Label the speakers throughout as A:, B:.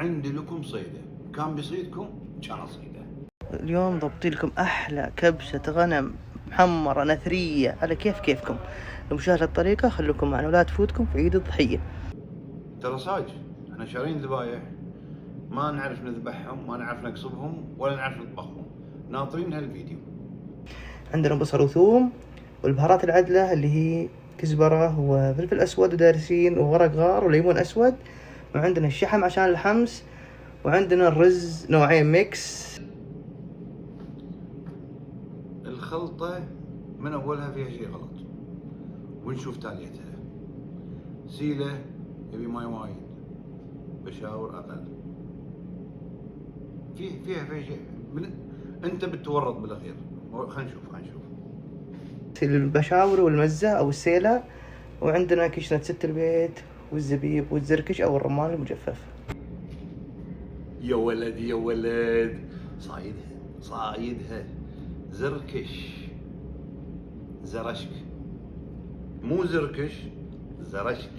A: عندي لكم صيدة، كان بصيدكم كان صيدة.
B: اليوم ضبطي لكم أحلى كبسة غنم محمرة نثرية على كيفكم. لمشاهدة الطريقة خلوكم معنا ولا تفوتكم في عيد الضحية.
A: ترى صاج احنا شارين ذبايح ما نعرف نذبحهم، ما نعرف نقصبهم، ولا نعرف نطبخهم، ناطرين هالفيديو.
B: عندنا بصل وثوم والبهارات العدلة اللي هي كزبرة وفلفل أسود ودارسين وورق غار وليمون أسود، وعندنا الشحم عشان الحمس، وعندنا الرز نوعين ميكس.
A: الخلطة من أولها فيها شيء غلط ونشوف تاليتها. سيلة يبي ماي وايد، بشاور أقل، فيها شيء أنت بتورط بالأخير. خلينا نشوف
B: البشاور والمزة أو السيلة، وعندنا كشنة ست البيت والزبيب والزركش أو الرمان المجفف.
A: يا ولد صايدها زركش، زرشك، مو زركش، زرشك.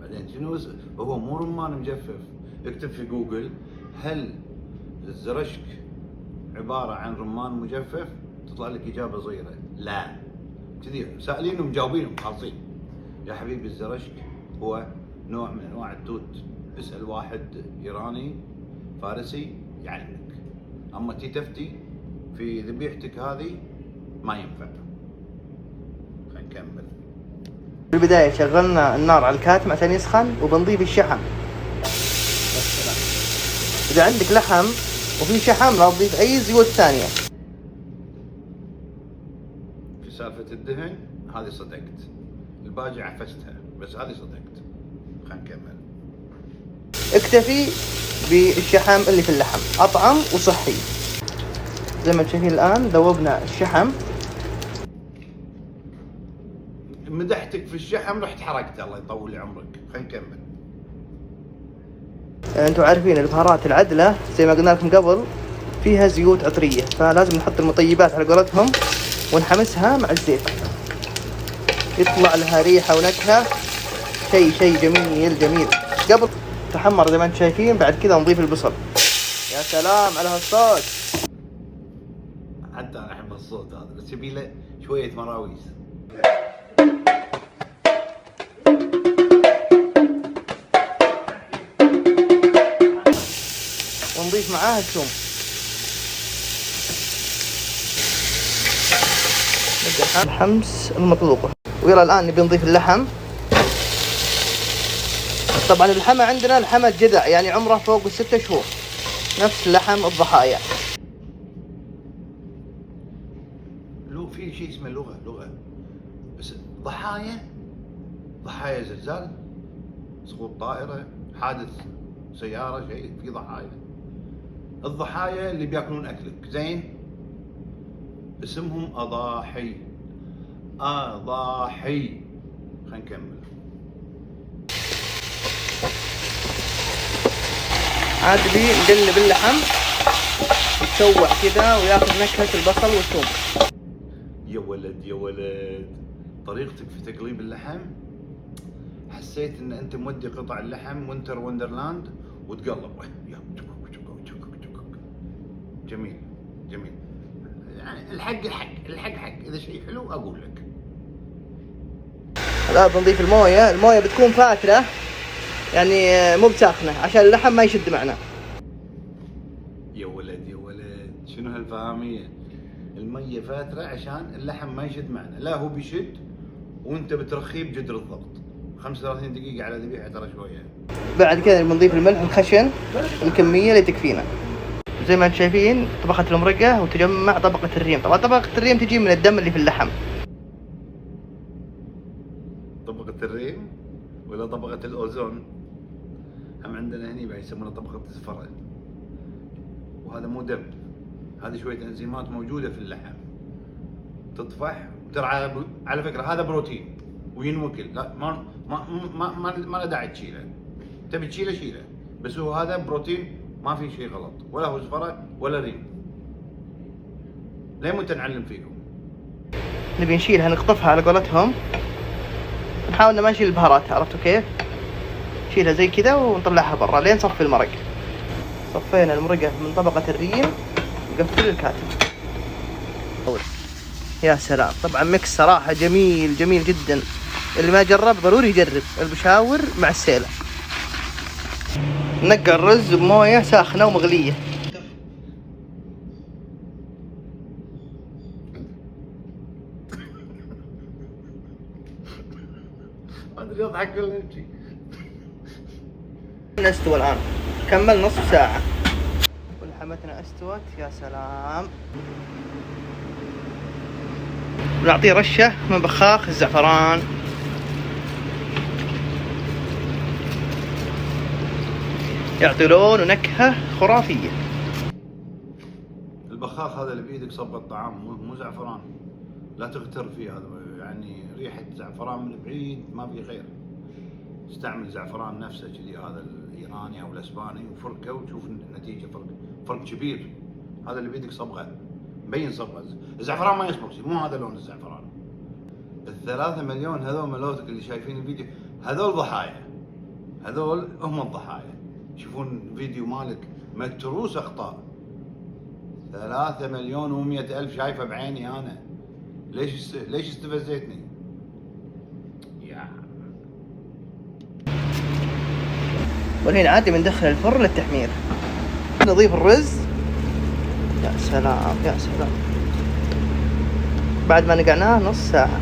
A: بعدين شنو هو؟ مو رمان مجفف. اكتب في جوجل هل الزرشك عبارة عن رمان مجفف، تطلع لك إجابة صغيرة لا. كذي سائلين ومجاوبين خالصين. يا حبيبي الزرشك هو نوع من أنواع التوت، اسأل واحد إيراني فارسي يعلمك. أما تفتي في ذبيحتك هذه ما ينفع. خلينا نكمل.
B: في البداية شغلنا النار على الكاتم عشان يسخن وبنضيف الشحم. إذا عندك لحم وفي شحم لا تضيف أي زيوت ثانية.
A: في سالفة الدهن هذه صدقت، الباقي عفستها، بس هذه صدقت. خلينا نكمل.
B: اكتفي بالشحم اللي في اللحم، أطعم وصحي. زي ما تشوفين الآن ذوبنا الشحم.
A: مدحتك في الشحم رحت حرقته، الله يطول عمرك. خلينا نكمل.
B: انتوا عارفين البهارات العدلة زي ما قلنا لكم قبل فيها زيوت عطرية، فلازم نحط المطيبات على قولتهم ونحمسها مع الزيت، يطلع لها ريحة ونكهة. شيء جميل. قبل تحمر زي ما انتم شايفين، بعد كذا نضيف البصل. يا سلام على هالصوت.
A: حتى انا احب الصوت هذا، بس يبي له شوية مراويس.
B: ونضيف معاها الثوم. نبدأ الحمس المطلوبة. ويلا الآن نبي نضيف اللحم. طبعا اللحمة عندنا لحمة جذع، يعني عمره فوق 6 شهور، نفس لحم الضحايا.
A: لو في شيء اسمه لغة، بس ضحايا زلزال، سقوط طائرة، حادث سيارة، شيء في ضحايا. الضحايا اللي بياكلون اكلك زين اسمهم اضاحي. خلينا نكمل.
B: عاد بي نقلب اللحم يتشوح كذا وياخذ نكهة البصل والثوم.
A: يا ولد طريقتك في تقليب اللحم حسيت ان انت مودي قطع اللحم وينتر وندرلاند وتقلب. جميل يعني الحق اذا شيء حلو اقول لك.
B: الآن بنضيف الموية بتكون فاترة، يعني مو بساخنة عشان اللحم ما يشد معنا.
A: يا ولد شنو هالفهامية؟ المية فاترة عشان اللحم ما يشد معنا. لا هو بيشد وانت بترخيه بجدر الضغط. 35 دقيقة على ذبيحة ترى شوية.
B: بعد كذا بنضيف الملح الخشن الكمية اللي تكفينا. زي ما انتم شايفين طبقة المرقة وتجمع طبقة الريم. طبعا طبقة الريم تجي من الدم اللي في اللحم.
A: طبقة الريم ولا طبقة الأوزون؟ هم عندنا هني بعد يسمونها طبقة الزفرة. وهذا مو دم، هذه شوية انزيمات موجودة في اللحم تطفح. ترى على فكرة هذا بروتين وينوكل، لا ما له داعي تشيله. تبي تشيله شيله، بس هو هذا بروتين ما في شيء غلط، ولا هو زفرة ولا ريم. ليه متى نعلم فيكم؟
B: نبي نشيلها نقطفها على قولتهم، نحاول ما نشيل البهارات. عرفتوا كيف؟ نشيلها زي كذا ونطلعها برا لين نصفي المرق. صفينا المرقة من طبقة الريم، نقفل الكاتب. يا سلام، طبعا ميكس صراحة جميل جميل جدا، اللي ما جرب ضروري يجرب البشاور مع السيلة. نقع الرز بموية ساخنة ومغلية.
A: ما ادري اضحك ولا ابكي.
B: استوى الآن، كمل نصف ساعة ولحمتنا استوت. يا سلام. ونعطيه رشة من بخاخ الزعفران. يعطي لون ونكهة خرافية.
A: البخاخ هذا اللي بيدك صبغ الطعام، مو زعفران، لا تغتر فيه. هذا يعني ريحة زعفران من بعيد ما في غير. استعمل زعفران نفسه كذي، هذا الايراني او الاسباني، وفركه وتشوف النتيجة. فرق كبير. هذا اللي بيدك صبغه، مبين صبغه. الزعفران ما يصبغ شيء، مو هذا لون الزعفران. ال3 مليون هذول ملوتك اللي شايفين الفيديو، هذول ضحايا، هذول هم الضحايا. يشوفون فيديو مالك متروس اخطاء. 3,100,000 شايفه بعيني انا. ليش استفزيتني؟ يا
B: والحين عادي بندخل الفرن للتحمير. نضيف الرز. يا سلام يا سلام. بعد ما نقعناه نص ساعة،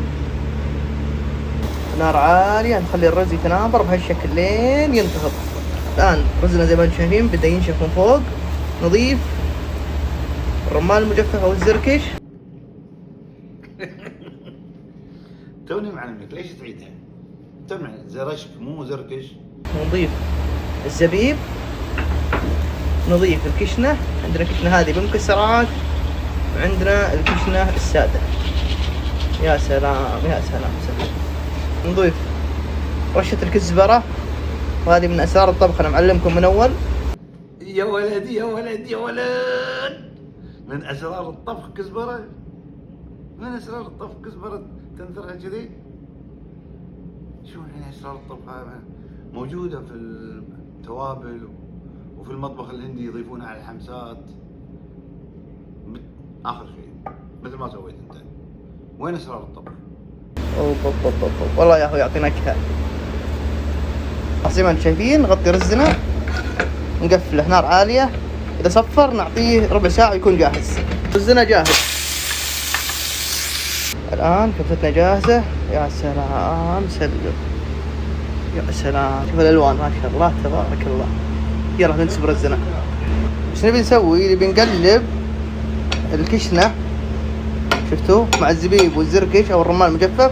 B: نار عالية، نخلي الرز يتناظر بهالشكل لين ينتفض. الآن رزنا زي ما انتم شايفين بدأ ينشف من فوق. نضيف الرمان المجفف أو الزركش.
A: توني معلمك، ليش تعيدها؟ توني زرشك مو زركش.
B: نضيف الزبيب، نضيف الكشنة. عندنا كشنة هذه بمكسرات، وعندنا الكشنة السادة. يا سلام يا سلام سلام. نضيف رشة الكزبرة، وهذه من أسرار الطبخ، أنا معلمكم من أول.
A: يا ولد يا ولد يا ولد، من اسرار الطبخ كزبره. من اسرار الطبخ كزبره تنثرها كذي. شو الحين اسرار الطبخ هذا موجوده في التوابل وفي المطبخ الهندي، يضيفونها على الحمسات. اخر شيء مثل ما سويت انت. وين اسرار الطبخ؟
B: أوه. والله يا اخوي يعطي نكهة. زي ما انتم شايفين نغطي رزنا، نقفله نار عالية. إذا صفر نعطيه ربع ساعة ويكون جاهز. رزنا جاهز الآن، كفتنا جاهزة. يا سلام سلم. يا سلام، شوف الألوان ما شاء الله تبارك الله. يلا ننسب رزنا. ايش نبي نسوي؟ نبي نقلب الكشنة، شفتوا، مع الزبيب والزركش أو الرمان المجفف.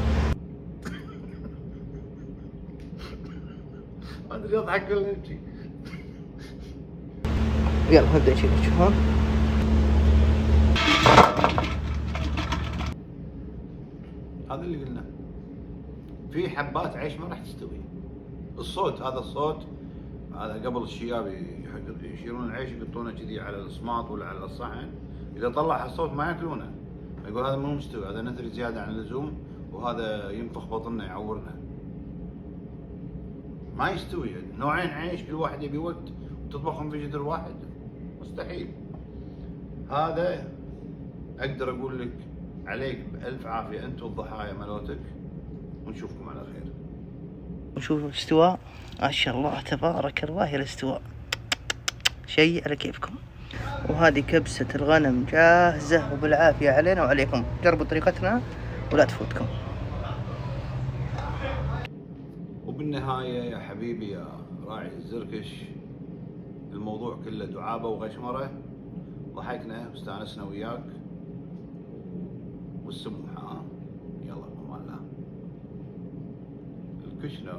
A: ما ادري اضحك ولا ابكي.
B: يلا نبدأ نشيل. شوفون
A: هذا اللي قلنا، في حبات عيش ما راح تستوي. الصوت هذا، الصوت هذا قبل الشياب يشيلون العيش يحطونه كذي على الصماط ولا على الصحن. اذا طلع الصوت ما ياكلونه، يقول هذا مو مستوي، هذا نثري زياده عن اللزوم، وهذا ينفخ بطننا يعورنا. ما يستوي. نوعين عيش كل واحد يبي وقت، وتطبخهم في جدر واحد، مستحيل. هذا اقدر اقول لك عليك بألف عافية انت والضحايا ملوتك، ونشوفكم على خير.
B: نشوف الاستواء. ما شاء الله تبارك الله الاستواء، شيء على كيفكم. وهذه كبسة الغنم جاهزة وبالعافية علينا وعليكم. جربوا طريقتنا ولا تفوتكم.
A: وبالنهاية يا حبيبي يا راعي الزركش، الموضوع كله دعابة وغشمرة. ضحكنا واستانسنا وياك والسموحة. يلا بأمان الله. الكشنة